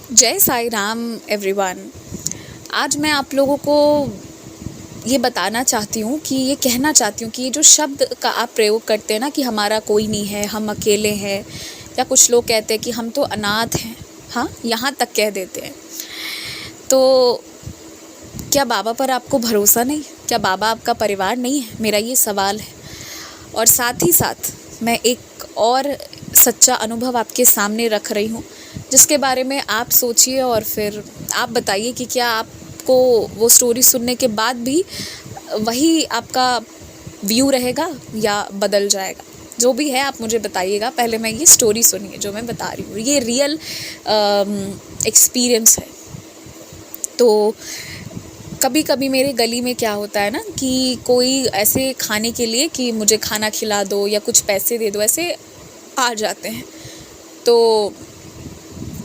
जय साई राम एवरीवन। आज मैं आप लोगों को ये बताना चाहती हूँ कि ये कहना चाहती हूँ कि ये जो शब्द का आप प्रयोग करते हैं ना कि हमारा कोई नहीं है, हम अकेले हैं, या कुछ लोग कहते हैं कि हम तो अनाथ हैं, हाँ यहाँ तक कह देते हैं। तो क्या बाबा पर आपको भरोसा नहीं? क्या बाबा आपका परिवार नहीं है? मेरा ये सवाल है। और साथ ही साथ मैं एक और सच्चा अनुभव आपके सामने रख रही हूँ, जिसके बारे में आप सोचिए और फिर आप बताइए कि क्या आपको वो स्टोरी सुनने के बाद भी वही आपका व्यू रहेगा या बदल जाएगा। जो भी है आप मुझे बताइएगा। पहले मैं ये स्टोरी सुनिए जो मैं बता रही हूँ, ये रियल एक्सपीरियंस है। तो कभी कभी मेरे गली में क्या होता है ना कि कोई ऐसे खाने के लिए कि मुझे खाना खिला दो या कुछ पैसे दे दो, ऐसे आ जाते हैं। तो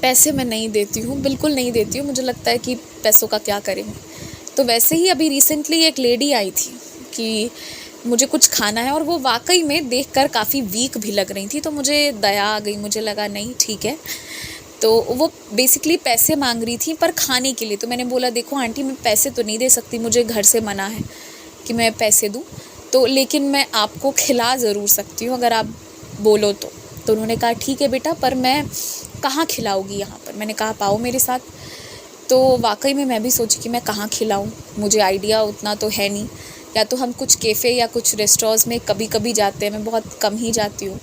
पैसे मैं नहीं देती हूँ, बिल्कुल नहीं देती हूँ। मुझे लगता है कि पैसों का क्या करेंगे। तो वैसे ही अभी रिसेंटली एक लेडी आई थी कि मुझे कुछ खाना है, और वो वाकई में देखकर काफ़ी वीक भी लग रही थी। तो मुझे दया आ गई, मुझे लगा नहीं ठीक है। तो वो बेसिकली पैसे मांग रही थी पर खाने के लिए। तो मैंने बोला देखो आंटी, मैं पैसे तो नहीं दे सकती, मुझे घर से मना है कि मैं पैसे दूँ, तो लेकिन मैं आपको खिला ज़रूर सकती हूँ अगर आप बोलो तो। तो उन्होंने कहा ठीक है बेटा, पर मैं कहाँ खिलाऊँगी यहाँ पर? मैंने कहा पाओ मेरे साथ। तो वाकई में मैं भी सोची कि मैं कहाँ खिलाऊँ, मुझे आइडिया उतना तो है नहीं। या तो हम कुछ कैफ़े या कुछ रेस्टोरेंट्स में कभी कभी जाते हैं, मैं बहुत कम ही जाती हूँ,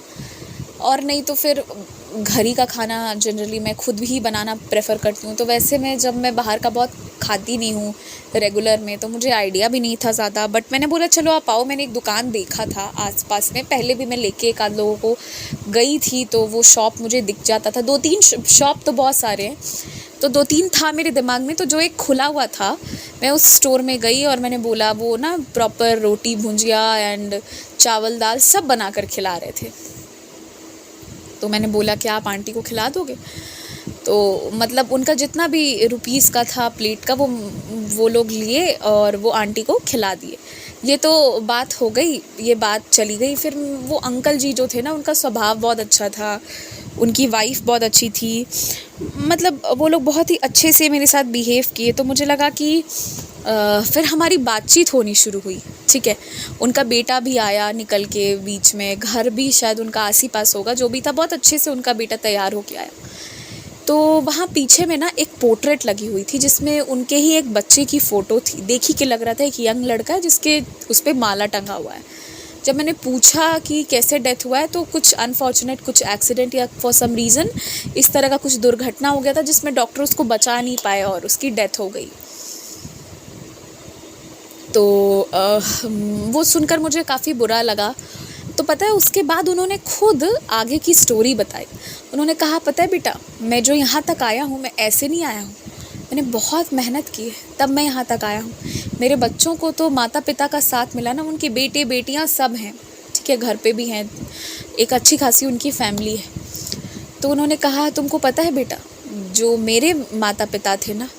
और नहीं तो फिर घर ही का खाना जनरली मैं खुद भी बनाना प्रेफर करती हूँ। तो वैसे में जब मैं बाहर का बहुत खाती नहीं हूँ रेगुलर में, तो मुझे आइडिया भी नहीं था ज़्यादा। बट मैंने बोला चलो आप आओ। मैंने एक दुकान देखा था आसपास में, पहले भी मैं लेके एक आध लोगों को गई थी, तो वो शॉप मुझे दिख जाता था। 2-3 शॉप तो बहुत सारे हैं, तो 2-3 था मेरे दिमाग में। तो जो एक खुला हुआ था, मैं उस स्टोर में गई और मैंने बोला, वो ना प्रॉपर रोटी भुजिया एंड चावल दाल सब बना कर खिला रहे थे। तो मैंने बोला क्या आप आंटी को खिला दोगे? तो मतलब उनका जितना भी रुपीस का था प्लेट का, वो लोग लिए और वो आंटी को खिला दिए। ये तो बात हो गई, ये बात चली गई। फिर वो अंकल जी जो थे ना, उनका स्वभाव बहुत अच्छा था, उनकी वाइफ बहुत अच्छी थी, मतलब वो लोग बहुत ही अच्छे से मेरे साथ बिहेव किए। तो मुझे लगा कि फिर हमारी बातचीत होनी शुरू हुई। ठीक है, उनका बेटा भी आया निकल के बीच में, घर भी शायद उनका आस ही पास होगा, जो भी था बहुत अच्छे से उनका बेटा तैयार होके आया। तो वहाँ पीछे में ना एक पोर्ट्रेट लगी हुई थी, जिसमें उनके ही एक बच्चे की फ़ोटो थी। देख ही के लग रहा था एक यंग लड़का है जिसके उस पर माला टंगा हुआ है। जब मैंने पूछा कि कैसे डेथ हुआ है, तो कुछ अनफॉर्चुनेट, कुछ एक्सीडेंट या फॉर सम रीज़न इस तरह का कुछ दुर्घटना हो गया था, जिसमें डॉक्टर उसको बचा नहीं पाए और उसकी डेथ हो गई। तो वो सुनकर मुझे काफ़ी बुरा लगा। तो पता है उसके बाद उन्होंने खुद आगे की स्टोरी बताई। उन्होंने कहा पता है बेटा, मैं जो यहाँ तक आया हूँ, मैं ऐसे नहीं आया हूँ, मैंने बहुत मेहनत की है तब मैं यहाँ तक आया हूँ। मेरे बच्चों को तो माता पिता का साथ मिला ना, उनके बेटे बेटियाँ सब हैं, ठीक है, घर पे भी हैं, एक अच्छी खासी उनकी फैमिली है। तो उन्होंने कहा तुमको पता है बेटा, जो मेरे माता पिता थे ना,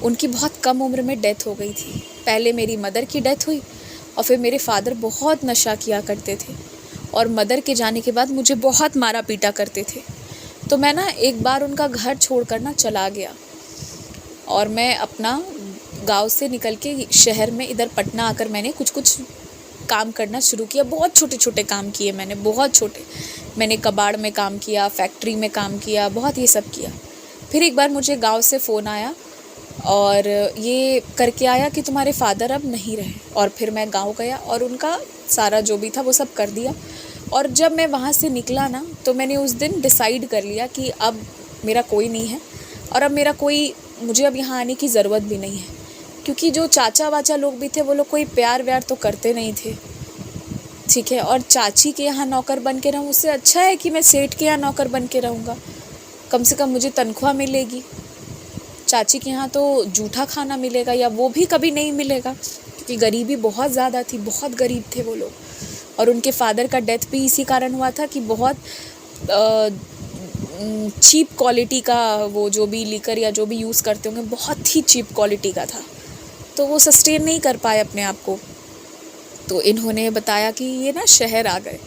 उनकी बहुत कम उम्र में डेथ हो गई थी। पहले मेरी मदर की डेथ हुई, और फिर मेरे फादर बहुत नशा किया करते थे, और मदर के जाने के बाद मुझे बहुत मारा पीटा करते थे। तो मैं ना एक बार उनका घर छोड़कर ना चला गया, और मैं अपना गांव से निकल के शहर में इधर पटना आकर मैंने कुछ कुछ काम करना शुरू किया। बहुत छोटे छोटे काम किए मैंने, बहुत छोटे। मैंने कबाड़ में काम किया, फैक्ट्री में काम किया, बहुत ये सब किया। फिर एक बार मुझे गांव से फ़ोन आया और ये करके आया कि तुम्हारे फादर अब नहीं रहे। और फिर मैं गांव गया और उनका सारा जो भी था वो सब कर दिया। और जब मैं वहाँ से निकला ना, तो मैंने उस दिन डिसाइड कर लिया कि अब मेरा कोई नहीं है, और अब मुझे अब यहाँ आने की ज़रूरत भी नहीं है। क्योंकि जो चाचा वाचा लोग भी थे, वो लोग कोई प्यार व्यार तो करते नहीं थे, ठीक है। और चाची के यहाँ नौकर बन के रहूँ, उससे अच्छा है कि मैं सेठ के यहाँ नौकर बन के रहूँगा, कम से कम मुझे तनख्वाह मिलेगी। चाची के यहाँ तो जूठा खाना मिलेगा, या वो भी कभी नहीं मिलेगा, क्योंकि गरीबी बहुत ज़्यादा थी, बहुत गरीब थे वो लोग। और उनके फादर का डेथ भी इसी कारण हुआ था कि बहुत चीप क्वालिटी का वो जो भी लीकर या जो भी यूज़ करते होंगे, बहुत ही चीप क्वालिटी का था। तो वो सस्टेन नहीं कर पाए अपने आप को। तो इन्होंने बताया कि ये ना शहर आ गए,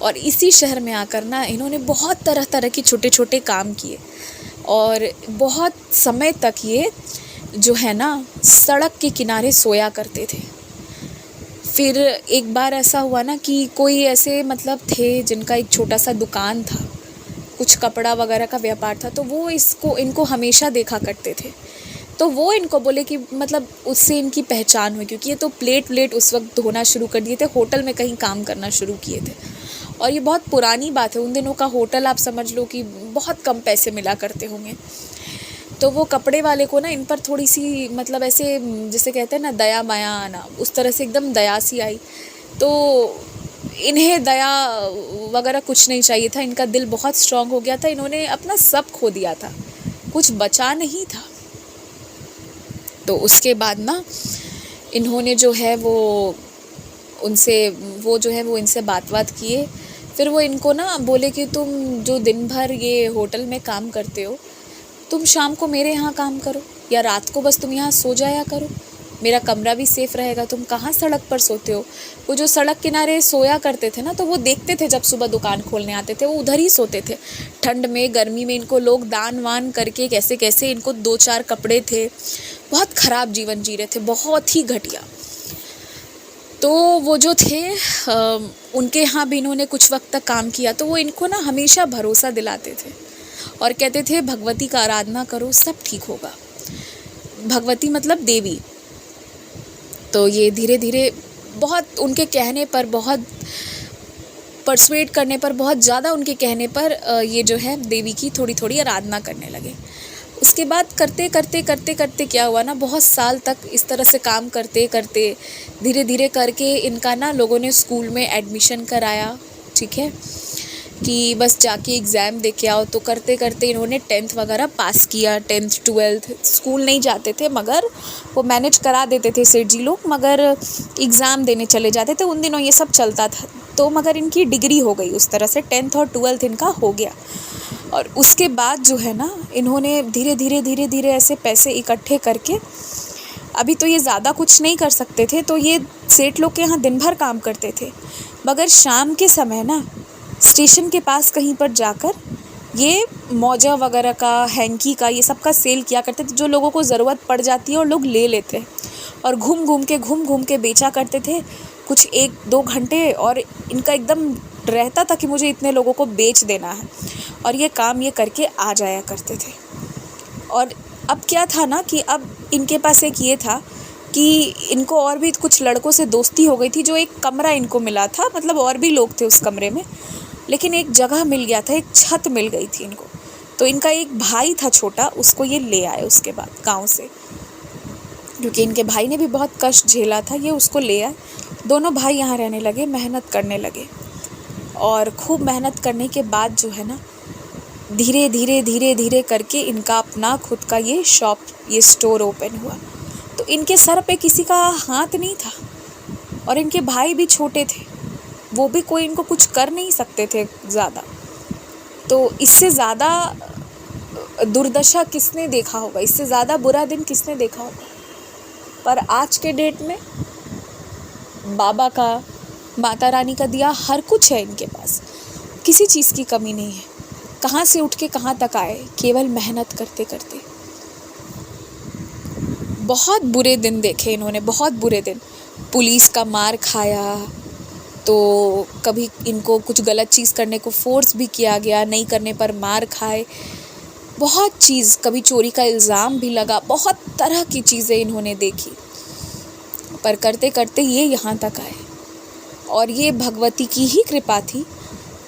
और इसी शहर में आकर ना इन्होंने बहुत तरह तरह के छोटे छोटे काम किए। और बहुत समय तक ये जो है ना सड़क के किनारे सोया करते थे। फिर एक बार ऐसा हुआ ना कि कोई ऐसे मतलब थे जिनका एक छोटा सा दुकान था, कुछ कपड़ा वगैरह का व्यापार था, तो वो इनको हमेशा देखा करते थे। तो वो इनको बोले कि मतलब उससे इनकी पहचान हुई, क्योंकि ये तो प्लेट व्लेट उस वक्त धोना शुरू कर दिए थे, होटल में कहीं काम करना शुरू किए थे। और ये बहुत पुरानी बात है, उन दिनों का होटल आप समझ लो कि बहुत कम पैसे मिला करते होंगे। तो वो कपड़े वाले को ना इन पर थोड़ी सी मतलब ऐसे जिसे कहते हैं ना दया माया आना, उस तरह से एकदम दया सी आई। तो इन्हें दया वगैरह कुछ नहीं चाहिए था, इनका दिल बहुत स्ट्रांग हो गया था, इन्होंने अपना सब खो दिया था, कुछ बचा नहीं था। तो उसके बाद ना इन्होंने जो है वो इनसे बात किए। फिर वो इनको ना बोले कि तुम जो दिन भर ये होटल में काम करते हो, तुम शाम को मेरे यहाँ काम करो, या रात को बस तुम यहाँ सो जाया करो, मेरा कमरा भी सेफ रहेगा, तुम कहाँ सड़क पर सोते हो। वो जो सड़क किनारे सोया करते थे ना, तो वो देखते थे जब सुबह दुकान खोलने आते थे, वो उधर ही सोते थे। ठंड में गर्मी में इनको लोग दान वान करके कैसे कैसे इनको 2-4 कपड़े थे, बहुत ख़राब जीवन जी रहे थे, बहुत ही घटिया। तो वो जो थे उनके यहाँ भी इन्होंने कुछ वक्त तक काम किया। तो वो इनको ना हमेशा भरोसा दिलाते थे और कहते थे भगवती का आराधना करो, सब ठीक होगा। भगवती मतलब देवी। तो ये धीरे धीरे बहुत उनके कहने पर, बहुत परसुएट करने पर, बहुत ज़्यादा उनके कहने पर ये जो है देवी की थोड़ी थोड़ी आराधना करने लगे। उसके बाद करते करते करते करते क्या हुआ ना, बहुत साल तक इस तरह से काम करते करते धीरे धीरे करके इनका ना लोगों ने स्कूल में एडमिशन कराया, ठीक है, कि बस जाके एग्ज़ाम दे के आओ। तो करते करते इन्होंने 10th वगैरह पास किया। 10th 12th स्कूल नहीं जाते थे, मगर वो मैनेज करा देते थे सेठ जी लोग, मगर एग्ज़ाम देने चले जाते थे, उन दिनों ये सब चलता था। तो मगर इनकी डिग्री हो गई उस तरह से, 10th और 12th इनका हो गया। और उसके बाद जो है ना इन्होंने धीरे धीरे ऐसे पैसे इकट्ठे करके, अभी तो ये ज़्यादा कुछ नहीं कर सकते थे, तो ये सेठ लोग के यहाँ दिन भर काम करते थे, मगर शाम के समय ना स्टेशन के पास कहीं पर जाकर ये मौजा वगैरह का, हैंकी का, ये सब का सेल किया करते थे, जो लोगों को ज़रूरत पड़ जाती है और लोग ले लेते हैं। और घूम घूम के बेचा करते थे कुछ 1-2 घंटे, और इनका एकदम रहता था कि मुझे इतने लोगों को बेच देना है, और ये काम ये करके आ जाया करते थे। और अब क्या था ना कि अब इनके पास एक ये था कि इनको और भी कुछ लड़कों से दोस्ती हो गई थी, जो एक कमरा इनको मिला था, मतलब और भी लोग थे उस कमरे में, लेकिन एक जगह मिल गया था, एक छत मिल गई थी इनको। तो इनका एक भाई था छोटा, उसको ये ले आए उसके बाद गांव से, क्योंकि इनके भाई ने भी बहुत कष्ट झेला था, ये उसको ले आए। दोनों भाई यहाँ रहने लगे, मेहनत करने लगे, और खूब मेहनत करने के बाद जो है ना धीरे धीरे करके इनका अपना खुद का ये शॉप, ये स्टोर ओपन हुआ। तो इनके सर पे किसी का हाथ नहीं था, और इनके भाई भी छोटे थे, वो भी कोई इनको कुछ कर नहीं सकते थे ज़्यादा। तो इससे ज़्यादा दुर्दशा किसने देखा होगा, इससे ज़्यादा बुरा दिन किसने देखा होगा। पर आज के डेट में बाबा का, माता रानी का दिया हर कुछ है इनके पास, किसी चीज़ की कमी नहीं है। कहाँ से उठ के कहाँ तक आए, केवल मेहनत करते करते। बहुत बुरे दिन देखे इन्होंने, बहुत बुरे दिन। पुलिस का मार खाया, तो कभी इनको कुछ गलत चीज़ करने को फोर्स भी किया गया, नहीं करने पर मार खाए, बहुत चीज़, कभी चोरी का इल्ज़ाम भी लगा, बहुत तरह की चीज़ें इन्होंने देखी। पर करते करते ये यहाँ तक आए, और ये भगवती की ही कृपा थी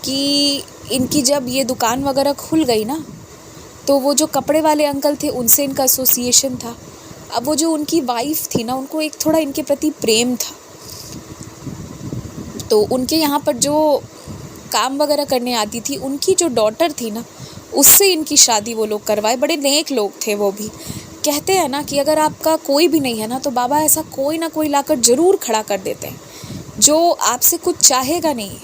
कि इनकी जब ये दुकान वगैरह खुल गई ना, तो वो जो कपड़े वाले अंकल थे उनसे इनका एसोसिएशन था। अब वो जो उनकी वाइफ थी ना, उनको एक थोड़ा इनके प्रति प्रेम था, तो उनके यहाँ पर जो काम वगैरह करने आती थी, उनकी जो डॉटर थी ना, उससे इनकी शादी वो लोग करवाए। बड़े नेक लोग थे वो भी। कहते हैं ना कि अगर आपका कोई भी नहीं है ना, तो बाबा ऐसा कोई ना कोई लाकर ज़रूर खड़ा कर देते हैं, जो आपसे कुछ चाहेगा नहीं,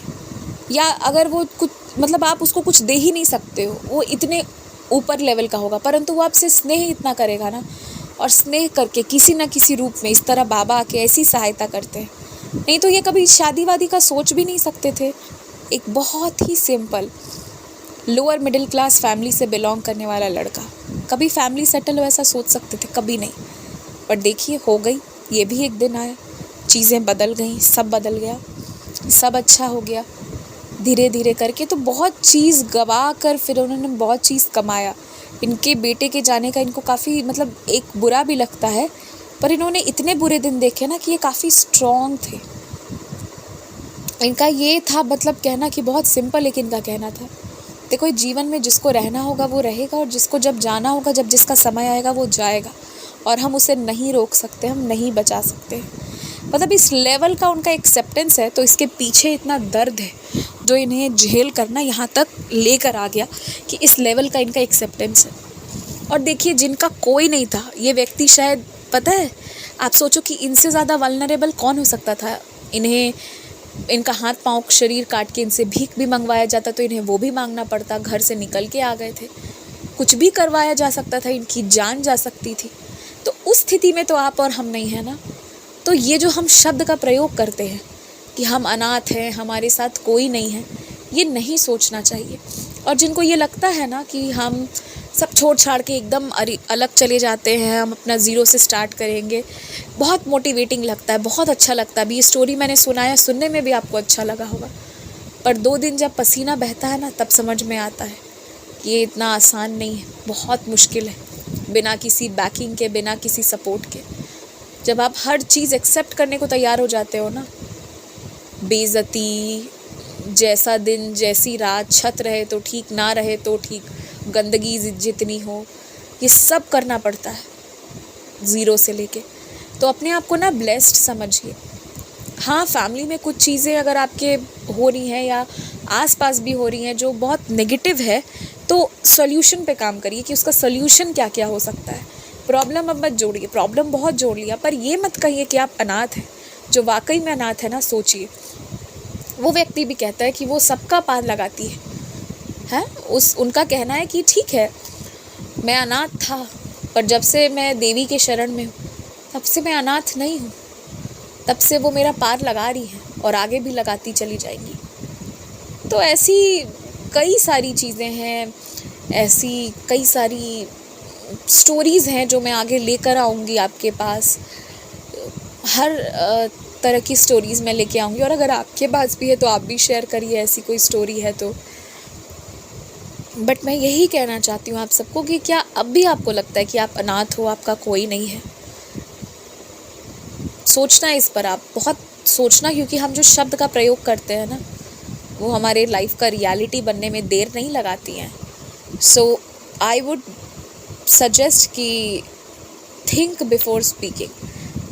या अगर वो कुछ मतलब आप उसको कुछ दे ही नहीं सकते हो, वो इतने ऊपर लेवल का होगा, परंतु वो आपसे स्नेह इतना करेगा ना, और स्नेह करके किसी न किसी रूप में इस तरह बाबा आके ऐसी सहायता करते हैं। नहीं तो ये कभी शादी वादी का सोच भी नहीं सकते थे। एक बहुत ही simple, lower middle class family से बिलोंग करने वाला लड़का, कभी फैमिली सेटल हो ऐसा सोच सकते थे? कभी नहीं। पर देखिए हो गई, ये भी एक दिन आया, चीज़ें बदल गई, सब बदल गया, सब अच्छा हो गया धीरे धीरे करके। तो बहुत चीज़ गवा कर फिर उन्होंने बहुत चीज़ कमाया। इनके बेटे के जाने का इनको काफ़ी मतलब एक बुरा भी लगता है, पर इन्होंने इतने बुरे दिन देखे ना कि ये काफ़ी स्ट्रॉन्ग थे। इनका ये था मतलब कहना कि बहुत सिंपल एक इनका कहना था, देखो जीवन में जिसको रहना होगा वो रहेगा, और जिसको जब जाना होगा, जब जिसका समय आएगा वो जाएगा, और हम उसे नहीं रोक सकते, हम नहीं बचा सकते। मतलब इस लेवल का उनका एक्सेप्टेंस है, तो इसके पीछे इतना दर्द है जो इन्हें झेल करना यहाँ तक लेकर आ गया कि इस लेवल का इनका एक्सेप्टेंस है। और देखिए जिनका कोई नहीं था, ये व्यक्ति शायद, पता है आप सोचो कि इनसे ज़्यादा वल्नरेबल कौन हो सकता था। इन्हें इनका हाथ पाँव शरीर काट के इनसे भीख भी मंगवाया जाता तो इन्हें वो भी मांगना पड़ता, घर से निकल के आ गए थे, कुछ भी करवाया जा सकता था, इनकी जान जा सकती थी। तो उस स्थिति में तो आप और हम नहीं है ना। तो ये जो हम शब्द का प्रयोग करते हैं कि हम अनाथ हैं, हमारे साथ कोई नहीं है, ये नहीं सोचना चाहिए। और जिनको ये लगता है ना कि हम सब छोड़ छाड़ के एकदम अलग चले जाते हैं, हम अपना ज़ीरो से स्टार्ट करेंगे, बहुत मोटिवेटिंग लगता है, बहुत अच्छा लगता है। अभी ये स्टोरी मैंने सुनाया, सुनने में भी आपको अच्छा लगा होगा, पर 2 दिन जब पसीना बहता है ना तब समझ में आता है कि ये इतना आसान नहीं है, बहुत मुश्किल है, बिना किसी बैकिंग के, बिना किसी सपोर्ट के। जब आप हर चीज़ एक्सेप्ट करने को तैयार हो जाते हो ना, बेइज्जती, जैसा दिन जैसी रात, छत रहे तो ठीक, ना रहे तो ठीक, गंदगी जितनी हो, ये सब करना पड़ता है ज़ीरो से लेके। तो अपने आप को ना ब्लेस्ड समझिए। हाँ, फैमिली में कुछ चीज़ें अगर आपके हो रही हैं या आसपास भी हो रही हैं जो बहुत नेगेटिव है, तो सॉल्यूशन पे काम करिए कि उसका सॉल्यूशन क्या क्या हो सकता है। प्रॉब्लम अब मत जोड़िए, प्रॉब्लम बहुत जोड़ लिया, पर ये मत कहिए कि आप अनाथ हैं। जो वाकई में अनाथ है ना, सोचिए, वो व्यक्ति भी कहता है कि वो सबका पार लगाती है। उनका कहना है कि ठीक है, मैं अनाथ था, पर जब से मैं देवी के शरण में हूँ तब से मैं अनाथ नहीं हूँ, तब से वो मेरा पार लगा रही है और आगे भी लगाती चली जाएंगी। तो ऐसी कई सारी चीज़ें हैं, ऐसी कई सारी स्टोरीज़ हैं जो मैं आगे लेकर आऊँगी आपके पास। हर तरह की स्टोरीज़ मैं लेके आऊँगी, और अगर आपके पास भी है तो आप भी शेयर करिए ऐसी कोई स्टोरी है तो। बट मैं यही कहना चाहती हूँ आप सबको कि क्या अब भी आपको लगता है कि आप अनाथ हो, आपका कोई नहीं है? सोचना इस पर, आप बहुत सोचना, क्योंकि हम जो शब्द का प्रयोग करते हैं ना, वो हमारे लाइफ का रियलिटी बनने में देर नहीं लगाती हैं। सो आई वुड सजेस्ट कि थिंक बिफोर स्पीकिंग,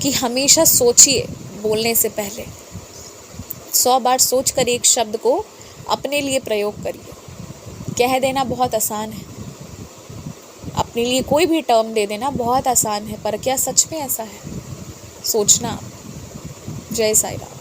कि हमेशा सोचिए बोलने से पहले, 100 बार सोच कर एक शब्द को अपने लिए प्रयोग करिए। कह देना बहुत आसान है, अपने लिए कोई भी टर्म दे देना बहुत आसान है, पर क्या सच में ऐसा है? सोचना। जय साईं राम।